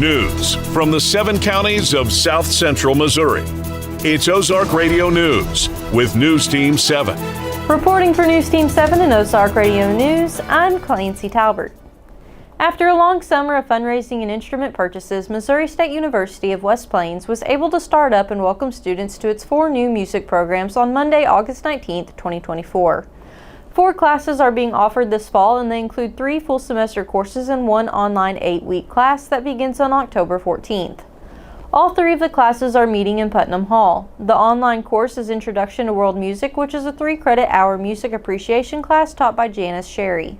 News from the 7 counties of South Central Missouri. It's Ozark Radio News with News Team 7. Reporting for News Team 7 and Ozark Radio News, I'm Clancy Talbert. After a long summer of fundraising and instrument purchases, Missouri State University of West Plains was able to start up and welcome students to its 4 new music programs on Monday, August 19, 2024. 4 classes are being offered this fall, and they include 3 full semester courses and 1 online 8-week class that begins on October 14th. All 3 of the classes are meeting in Putnam Hall. The online course is Introduction to World Music, which is a 3-credit-hour music appreciation class taught by Janice Sherry.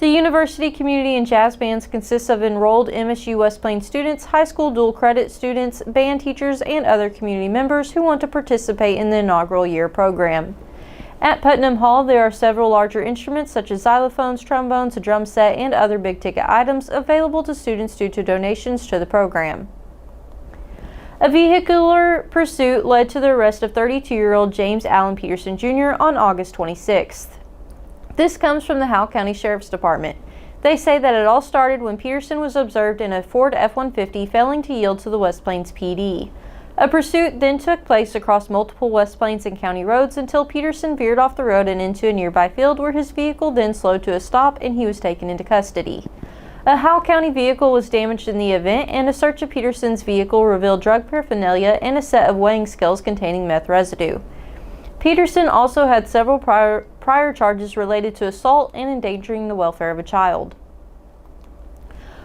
The University Community and Jazz Bands consists of enrolled MSU West Plains students, high school dual credit students, band teachers, and other community members who want to participate in the inaugural year program. At Putnam Hall, there are several larger instruments such as xylophones, trombones, a drum set, and other big-ticket items available to students due to donations to the program. A vehicular pursuit led to the arrest of 32-year-old James Allen Peterson Jr. on August 26th. This comes from the Howell County Sheriff's Department. They say that it all started when Peterson was observed in a Ford F-150 failing to yield to the West Plains PD. A pursuit then took place across multiple West Plains and county roads until Peterson veered off the road and into a nearby field where his vehicle then slowed to a stop and he was taken into custody. A Howell County vehicle was damaged in the event, and a search of Peterson's vehicle revealed drug paraphernalia and a set of weighing scales containing meth residue. Peterson also had several prior charges related to assault and endangering the welfare of a child.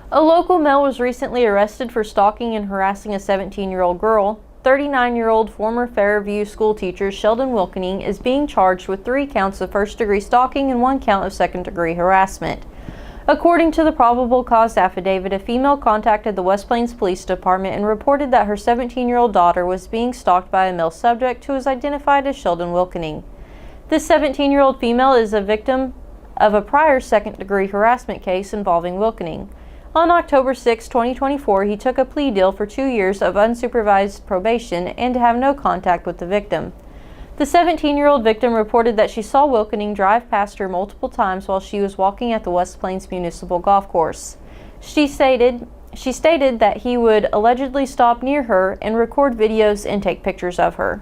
A local male was recently arrested for stalking and harassing a 17-year-old girl. 39-year-old former Fairview school teacher Sheldon Wilkening is being charged with 3 counts of first-degree stalking and 1 count of second-degree harassment. According to the probable cause affidavit, a female contacted the West Plains Police Department and reported that her 17-year-old daughter was being stalked by a male subject who was identified as Sheldon Wilkening. This 17-year-old female is a victim of a prior second-degree harassment case involving Wilkening. On October 6, 2024, he took a plea deal for 2 years of unsupervised probation and to have no contact with the victim. The 17-year-old victim reported that she saw Wilkening drive past her multiple times while she was walking at the West Plains Municipal Golf Course. She stated that he would allegedly stop near her and record videos and take pictures of her.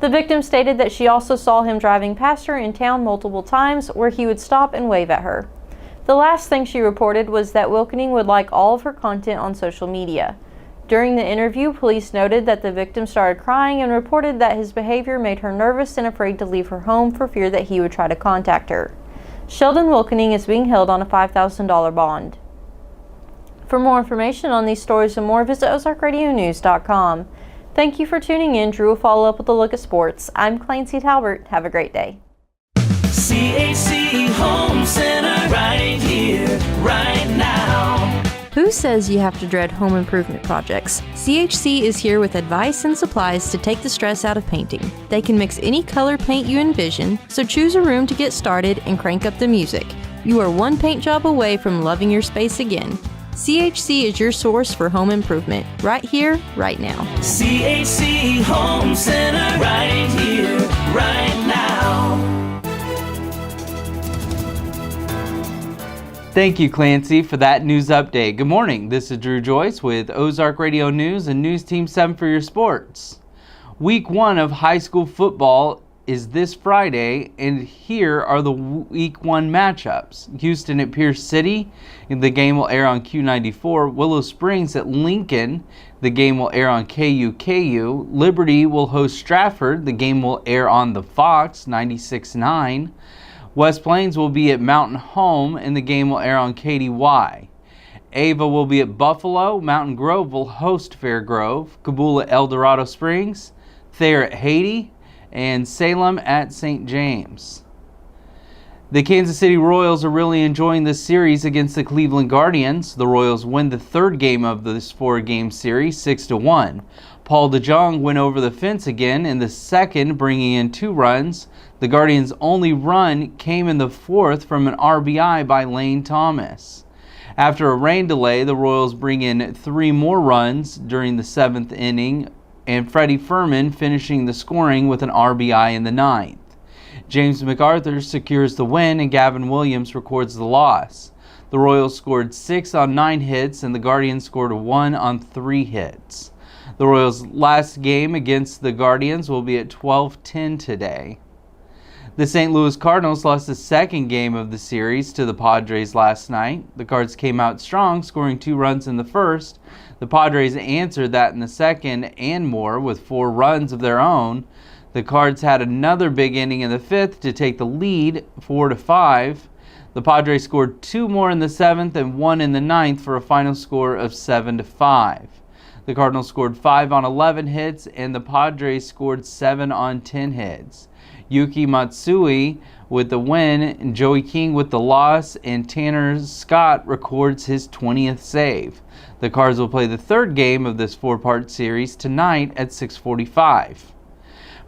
The victim stated that she also saw him driving past her in town multiple times where he would stop and wave at her. The last thing she reported was that Wilkening would like all of her content on social media. During the interview, police noted that the victim started crying and reported that his behavior made her nervous and afraid to leave her home for fear that he would try to contact her. Sheldon Wilkening is being held on a $5,000 bond. For more information on these stories and more, visit ozarkradionews.com. Thank you for tuning in. Drew will follow up with a look at sports. I'm Clancy Talbert. Have a great day. CHC Home Center, right here, right now. Who says you have to dread home improvement projects? CHC is here with advice and supplies to take the stress out of painting. They can mix any color paint you envision, so choose a room to get started and crank up the music. You are one paint job away from loving your space again. CHC is your source for home improvement, right here, right now. CHC Home Center, right here, right now. Thank you, Clancy, for that news update. Good morning. This is Drew Joyce with Ozark Radio News and News Team 7 for your sports. Week 1 of high school football is this Friday, and here are the Week 1 matchups. Houston at Pierce City, the game will air on Q94. Willow Springs at Lincoln, the game will air on KUKU. Liberty will host Stratford, the game will air on the Fox 96.9. West Plains will be at Mountain Home, and the game will air on KDY. Ava will be at Buffalo. Mountain Grove will host Fairgrove. Kabul at El Dorado Springs. Thayer at Haiti. And Salem at St. James. The Kansas City Royals are really enjoying this series against the Cleveland Guardians. The Royals win the 3rd game of this 4-game series, 6-1. Paul DeJong went over the fence again in the 2nd, bringing in 2 runs. The Guardians' only run came in the 4th from an RBI by Lane Thomas. After a rain delay, the Royals bring in 3 more runs during the 7th inning, and Freddie Furman finishing the scoring with an RBI in the 9th. James MacArthur secures the win, and Gavin Williams records the loss. The Royals scored 6 on 9 hits, and the Guardians scored 1 on 3 hits. The Royals' last game against the Guardians will be at 12:10 today. The St. Louis Cardinals lost the second game of the series to the Padres last night. The Cards came out strong, scoring 2 runs in the first. The Padres answered that in the second and more with 4 runs of their own. The Cards had another big inning in the 5th to take the lead 4-5. The Padres scored 2 more in the 7th and 1 in the 9th for a final score of 7-5. The Cardinals scored 5 on 11 hits, and the Padres scored 7 on 10 hits. Yuki Matsui with the win, and Joey King with the loss, and Tanner Scott records his 20th save. The Cards will play the 3rd game of this 4-part series tonight at 6:45.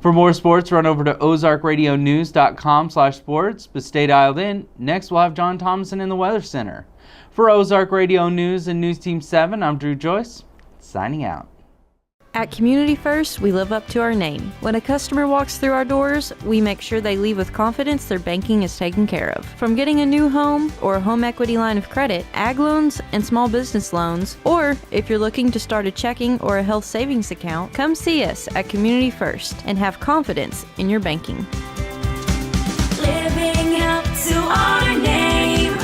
For more sports, run over to ozarkradionews.com/sports, but stay dialed in. Next, we'll have John Thomason in the Weather Center. For Ozark Radio News and News Team 7, I'm Drew Joyce, signing out. At Community First, we live up to our name. When a customer walks through our doors, we make sure they leave with confidence their banking is taken care of. From getting a new home or a home equity line of credit, ag loans, and small business loans, or if you're looking to start a checking or a health savings account, come see us at Community First and have confidence in your banking. Living up to our name,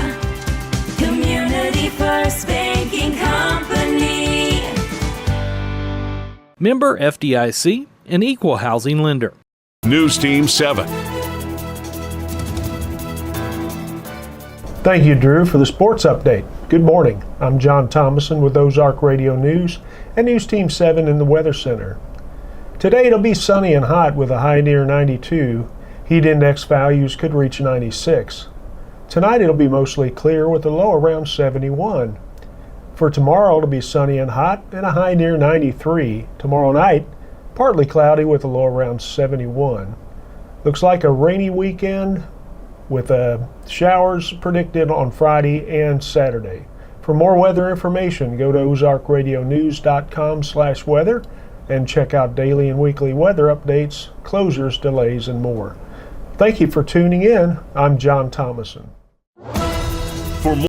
Community First Banking Company. Member FDIC, an equal housing lender. News Team 7. Thank you, Drew, for the sports update. Good morning. I'm John Thomason with Ozark Radio News and News Team 7 in the Weather Center. Today it'll be sunny and hot with a high near 92. Heat index values could reach 96. Tonight it'll be mostly clear with a low around 71. For tomorrow, it'll be sunny and hot and a high near 93. Tomorrow night, partly cloudy with a low around 71. Looks like a rainy weekend with showers predicted on Friday and Saturday. For more weather information, go to ozarkradionews.com/weather and check out daily and weekly weather updates, closures, delays, and more. Thank you for tuning in. I'm John Thomason.